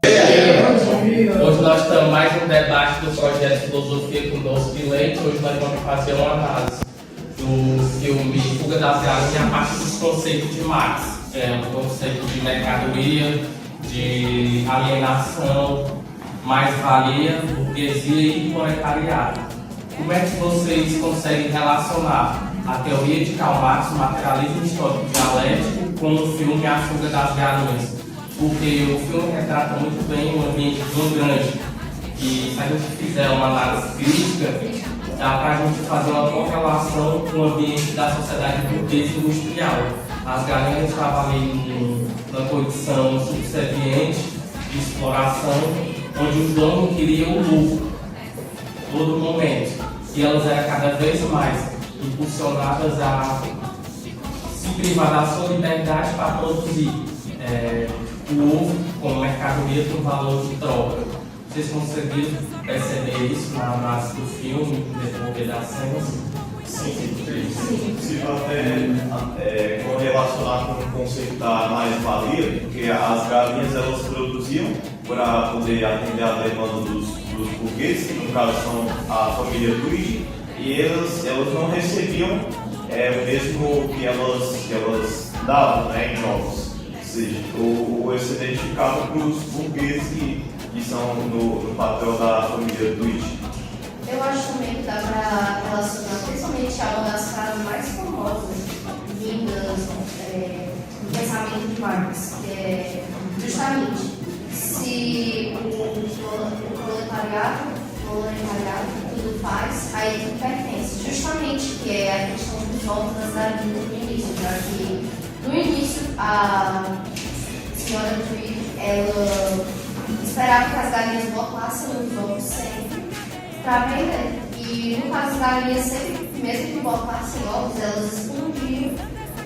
Hoje nós estamos mais um debate do projeto Filosofia com Doce de Leite. Hoje nós vamos fazer uma análise do filme Fuga das Galinhas a partir dos conceitos de Marx. O conceito de mercadoria, de alienação, mais-valia, burguesia e proletariado. Como é que vocês conseguem relacionar a teoria de Karl Marx, o materialismo histórico dialético, com o filme A Fuga das Galinhas? Porque o filme retrata muito bem um ambiente tão grande e se a gente fizer uma análise crítica, dá para a gente fazer uma correlação com o ambiente da sociedade burguesa e industrial. As galinhas estavam ali numa condição subserviente de exploração, onde os donos queriam o lucro todo momento, e elas eram cada vez mais impulsionadas a se privar da sua liberdade para produzir o ovo como mercadoria com valor de troca. Vocês conseguiram perceber isso na análise do filme, no decorrer das cenas? Sim. Possível até correlacionar com o conceito da mais-valia, porque as galinhas elas produziam para poder atender a demanda dos burgueses, que no caso são a família Luigi, e elas não recebiam o mesmo que elas davam, em jogos. Ou seja, o excedente ficava para os burgueses que são no papel da família Luigi. Eu acho também que dá para relacionar principalmente a uma das frases mais famosas vindas do pensamento de Marx, que é justamente se o proletariado tudo faz, aí tudo pertence. Justamente que é a questão dos votos da vida no início, já que no início a senhora Tweed, ela esperava que as galinhas botassem os ovos sempre para vender. E no caso das galinhas, sempre, mesmo que botassem ovos, elas escondiam,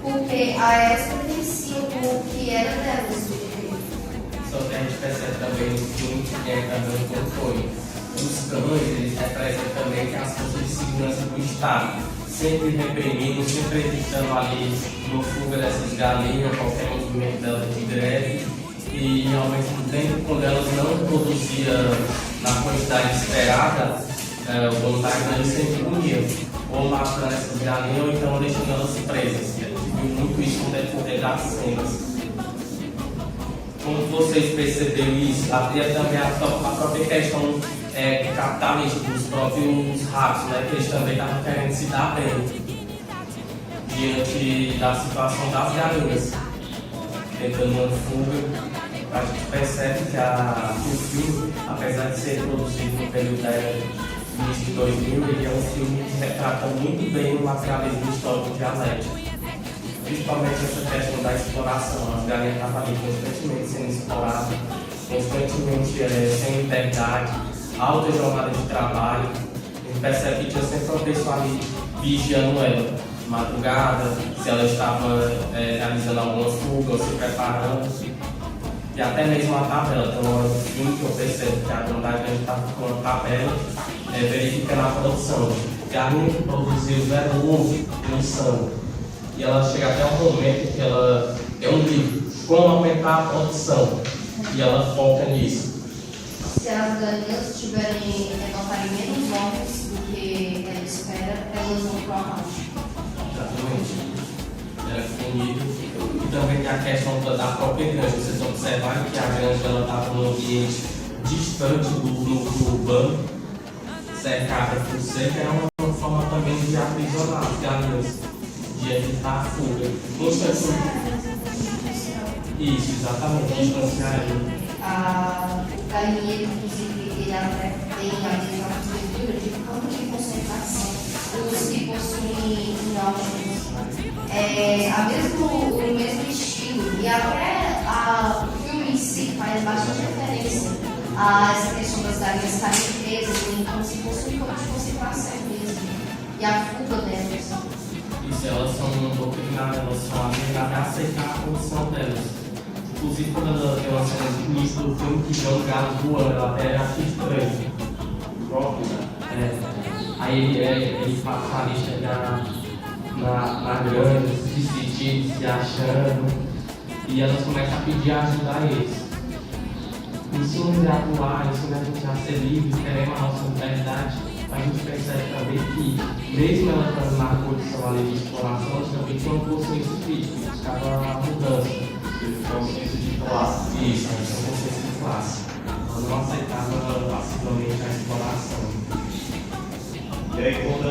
porque a elas pertenciam o que era delas. Só que a gente percebe também no filme que é também o controle. Os cães, eles representam também as forças de segurança do Estado, sempre reprimindo, sempre evitando ali no fuga dessas galinhas, qualquer movimento delas de greve. E ao mesmo tempo, quando elas não produziam na quantidade esperada, o dono da granja sempre punia, ou matando essas galinhas, ou então deixando elas presas. A gente viu muito isso no decorrer das cenas. Como vocês perceberam isso, havia também a própria questão capitalista dos próprios ratos, né, que eles também estavam querendo se dar bem diante da situação das galinhas, tentando uma fuga. A gente percebe que o filme, apesar de ser produzido no período da início de 2000, ele é um filme que retrata muito bem o materialismo histórico dialético. Principalmente essa questão da exploração. As galinhas estavam ali constantemente sendo exploradas, constantemente sem liberdade, alta jornada de trabalho. A gente percebe que tinha sempre uma pessoa ali vigiando ela, de madrugada, se ela estava realizando alguma fuga ou se preparando. E até mesmo a tabela, tem uma hora do filme que eu percebo que a dona da granja estava com uma tabela verificando a produção. Galinha que produziu 0 ovo no sangue. E ela chega até um momento que ela tem um livro, como aumentar a produção. E ela foca nisso. Se as galinhas botarem menos ovos do que ela espera, elas vão para o abaixo. Exatamente. Era comido. E também tem a questão da própria granja. Vocês observaram que a granja estava num ambiente distante do núcleo urbano, cercada por cerca, é uma forma também de aprisionar as galinhas, de evitar a fuga. Isso, exatamente, distanciar ele. O galinheiro, inclusive, ele até tem a mesma arquitetura de campo de concentração, os que possuem inóculos. O mesmo estilo, e até o filme em si faz bastante referência a essa questão das galinhas estarem presas, como se fosse um campo de concentração mesmo, e a fuga delas. Isso, elas são doutrinadas, elas são obrigadas a aceitar a condição delas. Inclusive, quando ela tem uma cena de início do filme que vê um galo voando, ela até acha estranho. Próprio, né? Aí ele passa ali, chegar na granja, se sentindo, se achando, e elas começam a pedir ajuda a eles. ensino de atuar, ensino a gente a ser livre, querendo a nossa liberdade, a gente percebe também que, mesmo ela estando na condição ali de exploração, ela também tem um consciência crítica, buscava a mudança. Consciência de classe. Isso, a gente tem um consciência de classe. Ela não aceitava passivamente a exploração. E aí quando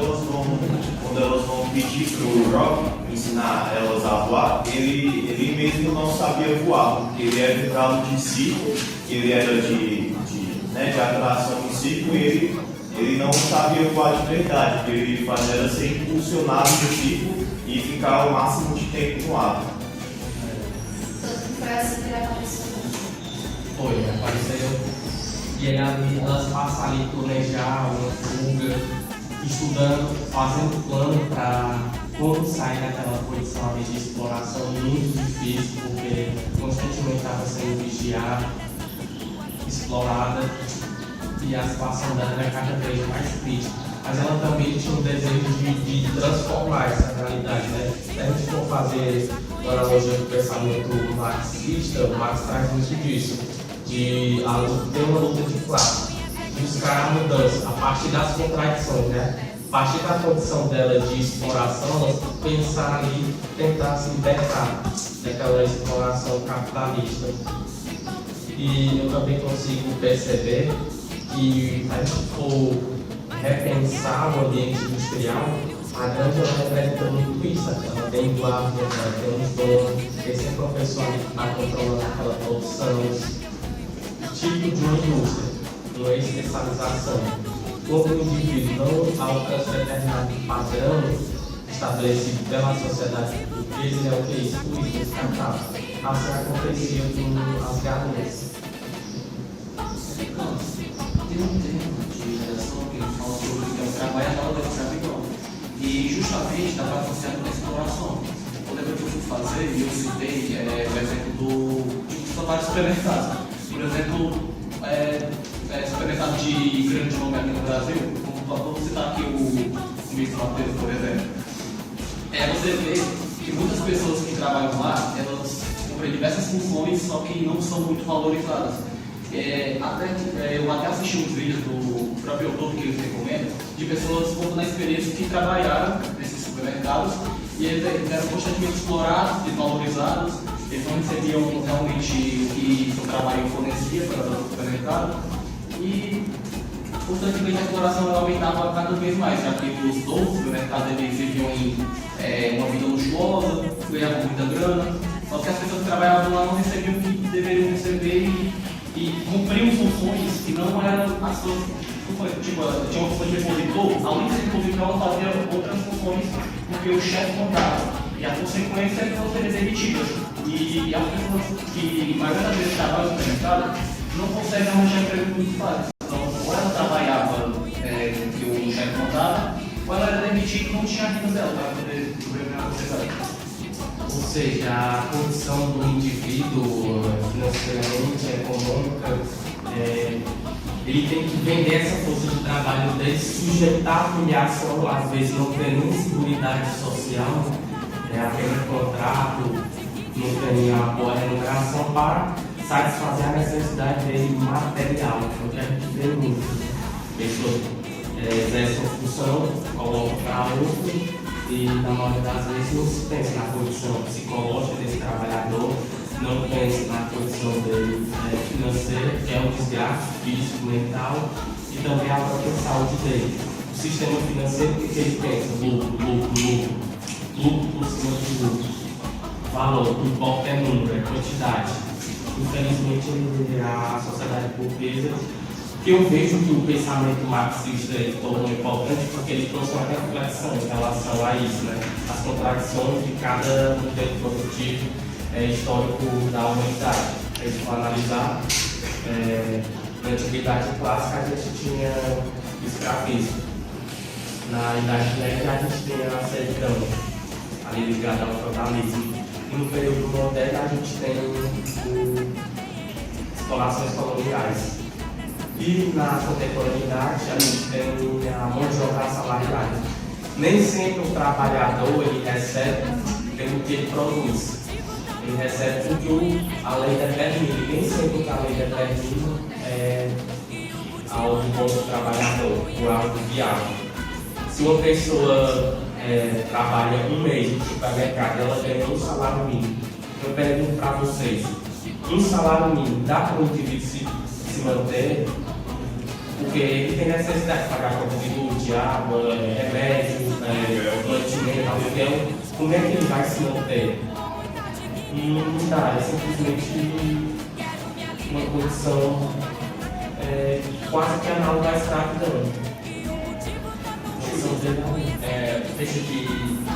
elas vão pedir para o Rock ensinar elas a voar, ele mesmo não sabia voar, porque ele era educado de ciclo, ele era de atração em ciclo, e ele não sabia voar de verdade, porque ele fazia era ser impulsionado no ciclo e ficar o máximo de tempo no ar. Tanto que foi assim que ele apareceu. Foi, apareceu. E aí ali, elas passam ali planejar uma fuga, estudando, fazendo plano para quando sair daquela condição ali de exploração muito difícil, porque constantemente estava sendo vigiada, explorada, e a situação dela era cada vez mais crítica. Mas ela também tinha um desejo de transformar essa realidade, né? Se a gente for fazer uma analogia do pensamento marxista, o Marx traz muito disso, de ter uma luta de classe, buscar a mudança a partir das contradições, né? A partir da condição dela de exploração, ela pensar ali, tentar se libertar daquela exploração capitalista. E eu também consigo perceber que, se a gente for repensar o ambiente industrial, a grande ela representa muito isso. Ela tem guarda, ela tem uns donos, tem sempre uma pessoa ali que está controlando aquela produção, tipo de uma indústria, uma especialização. Quando o indivíduo não alcança determinado padrão estabelecido pela sociedade portuguesa, ele é o que? Excluído, descartado. Assim acontecia com as galinhas. Tem um termo de redação que fala sobre o que é o trabalhador da escravidão. E justamente dá para associar com a exploração. O exemplo que eu fui fazer, e eu citei o exemplo de vários supermercados. Por exemplo, supermercado de grande nome aqui no Brasil, vou citar aqui o Mr. Matheus, por exemplo. Você vê que muitas pessoas que trabalham lá, elas cumprem diversas funções, só que não são muito valorizadas. Eu até assisti uns vídeos do próprio YouTube que eles recomendam, de pessoas contando a experiência que trabalharam nesses supermercados, e eles eram constantemente explorados, desvalorizados, eles não recebiam realmente o que o seu trabalho fornecia para o supermercado, e constantemente a exploração ela aumentava cada vez mais, já que os donos do supermercado eles viviam em uma vida luxuosa, ganhavam muita grana, só que as pessoas que trabalhavam lá não recebiam o que deveriam receber e cumpriam funções que não eram as suas funções. Tipo, tinha uma função de repositor, além de ser repositor, ela fazia outras funções porque o chefe contava. E a consequência é que elas seriam demitidas. E as pessoas que, a maioria das vezes, trabalham no supermercado não conseguem arranjar emprego muito fácil. Então, ou ela trabalhava que o chefe contava, ou ela era demitida e não tinha a renda dela para poder sobreviver na sociedade. Ou seja, a condição do indivíduo financeiramente, econômica, ele tem que vender essa força de trabalho dele, sujeitar a humilhação, às vezes não tem nem seguridade social, apenas contrato, não tem uma boa remuneração para satisfazer a necessidade dele material, é o que a gente vê muito. Pessoas exercem uma função, colocam para outro, e na maioria das vezes não se pensa na condição psicológica desse trabalhador, não pensa na condição dele financeira, que é um desgaste físico, mental, e também a própria saúde dele. O sistema financeiro, o que ele pensa? Lucro por cima de lucro. Valor, o que importa é número, é quantidade. Infelizmente, a sociedade portuguesa, que eu vejo que o pensamento marxista ele tornou importante porque ele trouxe uma reflexão em relação a isso, né? As contradições de cada modelo produtivo histórico da humanidade. A gente for analisar, na antiguidade clássica a gente tinha escravismo. Na Idade Média a gente tinha a servidão, ali ligada ao feudalismo. E no período moderno a gente tem explorações coloniais. E na contemporaneidade a gente tem a mão de obra assalariada. Nem sempre o trabalhador ele recebe pelo que ele produz. Ele recebe tudo que a lei determina. E nem sempre o que a lei determina é algo bom do trabalhador, ou algo viável. Se uma pessoa trabalha um mês no supermercado e ela ganha um salário mínimo, eu pergunto para vocês, um salário mínimo dá para o indivíduo se manter? Porque ele tem necessidade de pagar conta de luz, de água, remédio, mantimento, aluguel. Como é que ele vai se manter? Não dá, é simplesmente uma condição quase que análoga à escravidão. Pensa que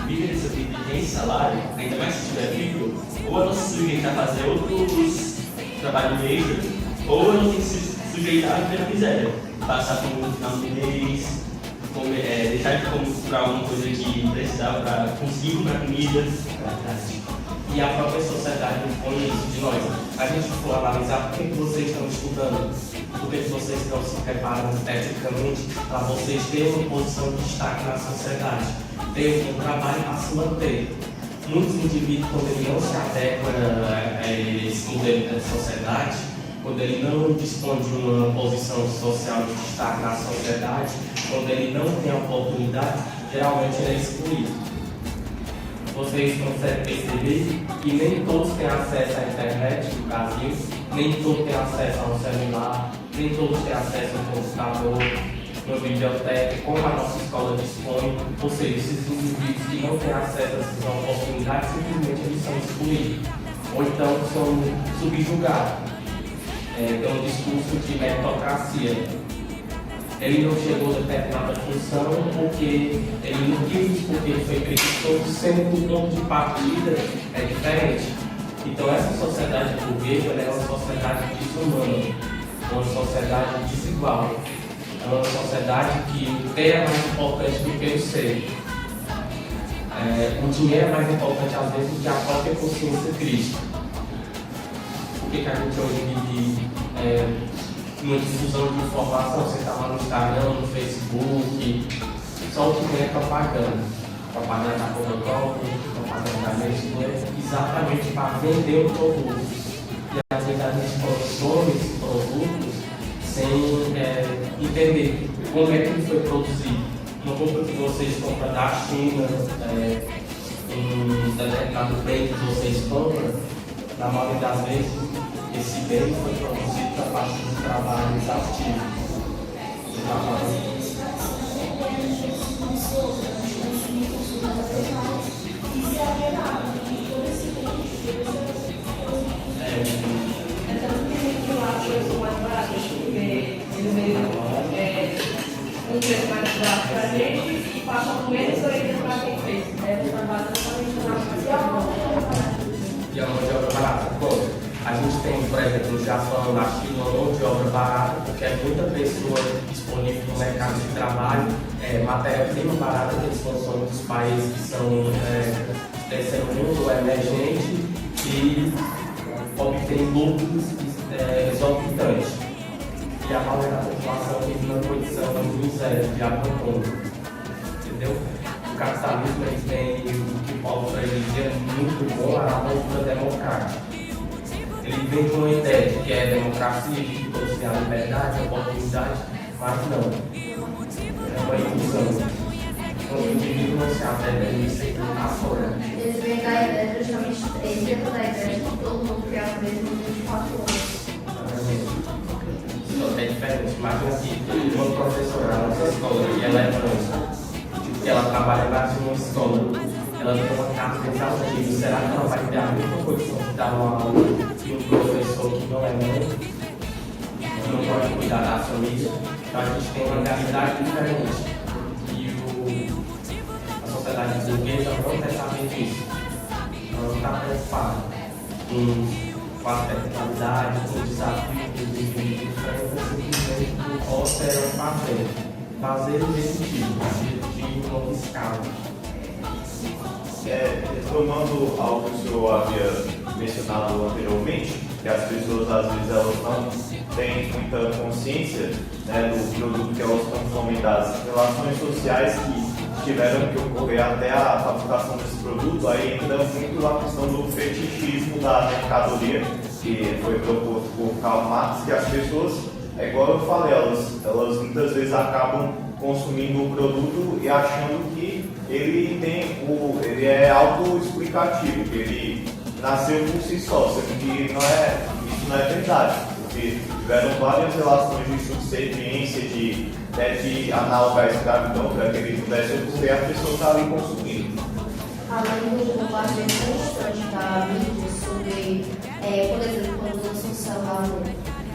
vive nessa vida e tem salário, ainda mais se tiver filho, ou ela se sujeita a fazer outros trabalhos extras, ou ela tem que se sujeitar a viver na miséria, passar fome no final do mês, deixar de comprar alguma coisa que precisava para conseguir comprar comida. E a própria sociedade impõe isso de nós. A gente for analisar por que vocês estão estudando, por que vocês estão se preparando tecnicamente para vocês terem uma posição de destaque na sociedade, ter um trabalho para se manter. Muitos indivíduos, quando ele não se adequa a esse modelo da sociedade, quando ele não dispõe de uma posição social de destaque na sociedade, quando ele não tem a oportunidade, geralmente ele é excluído. Vocês conseguem perceber que nem todos têm acesso à internet no Brasil, nem todos têm acesso a um celular, nem todos têm acesso a um computador, uma biblioteca, como a nossa escola dispõe. Ou seja, esses indivíduos que não têm acesso a essas oportunidades, simplesmente eles são excluídos, ou então são subjugados. Tem um discurso de meritocracia. Ele não chegou a determinada função porque ele não quis, porque ele foi preguiçoso, sendo que o ponto de partida é diferente. Então essa sociedade burguesa é uma sociedade desumana, uma sociedade desigual, é uma sociedade que o ter é mais importante do que o ser. O dinheiro é mais importante às vezes do que a própria consciência crítica. Por que a gente hoje vive uma difusão de informação? Você está lá no Instagram, no Facebook, só o que vem é propaganda. Propaganda da Coca-Cola, propaganda da Nestlé, exatamente para vender o produto. E às vezes a gente consome esse produto sem entender como é que ele foi produzido. Uma roupa que vocês compram da China, um determinado bem que vocês compram, na maioria das vezes, esse bem foi produzido a partir do trabalho exaustivo. Um preço mais barato para a gente e passa por menos orelhas para quem fez. O trabalho E a mão de obra barata. Bom, a gente tem, por exemplo, no Japão, na China, uma mão de obra barata, porque é muita pessoa disponível no mercado de trabalho, matéria-prima barata, que eles consomem dos países que são terceiro mundo, emergente, e obtém lucros exorbitantes. E a maioria da população vive numa condição de miséria, de abandono. Entendeu? O capitalismo ele tem o que Paulo Freire dizia muito bom, a cultura democrática. Ele vem com uma ideia de que é democracia, de que todos têm a liberdade, a oportunidade, mas não. É uma ilusão. Quando o indivíduo não se adequa a isso, ele está fora. Eles vêm da ideia, justamente, eles vêm da ideia de que todo mundo quer o mesmo de 24 horas. É diferente. Imagina que uma professora na nossa escola, e ela é branca, que ela trabalha mais em uma escola, ela tem uma carga exaustiva. Será que ela vai ter a mesma condição de dar uma aula que um professor que não é branco, que não pode cuidar da família? Então a gente tem uma realidade diferente. E a sociedade burguesa não quer saber disso. Ela não está preocupada com a tecnicalidade, com o desafio dos indivíduos, simplesmente o que é fazer definitivo, não escala. Retomando algo que o senhor havia mencionado anteriormente, que as pessoas às vezes elas não têm muita consciência, né, do produto que elas consomem, das relações sociais que tiveram que ocorrer até a fabricação desse produto, aí entra muito a questão do fetichismo da mercadoria, que foi proposto por Karl Marx, que as pessoas, é igual eu falei, elas muitas vezes acabam consumindo o produto e achando que ele é autoexplicativo, que ele nasceu por si só, sendo que isso não é verdade, porque tiveram várias relações de subserviência, até de análoga à escravidão, para que ele pudesse ocorrer, a pessoa está ali consumindo. Além do bombardeio constante da mídia sobre, por exemplo, quando lança um celular novo,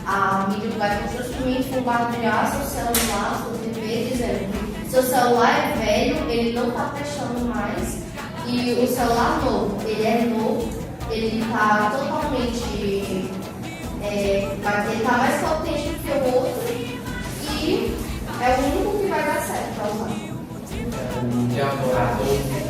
a mídia vai constantemente bombardear seu celular, sua TV, dizendo que seu celular é velho, ele não está prestando mais, e o celular novo, ele é novo, ele está totalmente, ele está mais potente do que o outro, e é o único que vai dar certo para usar. De acordo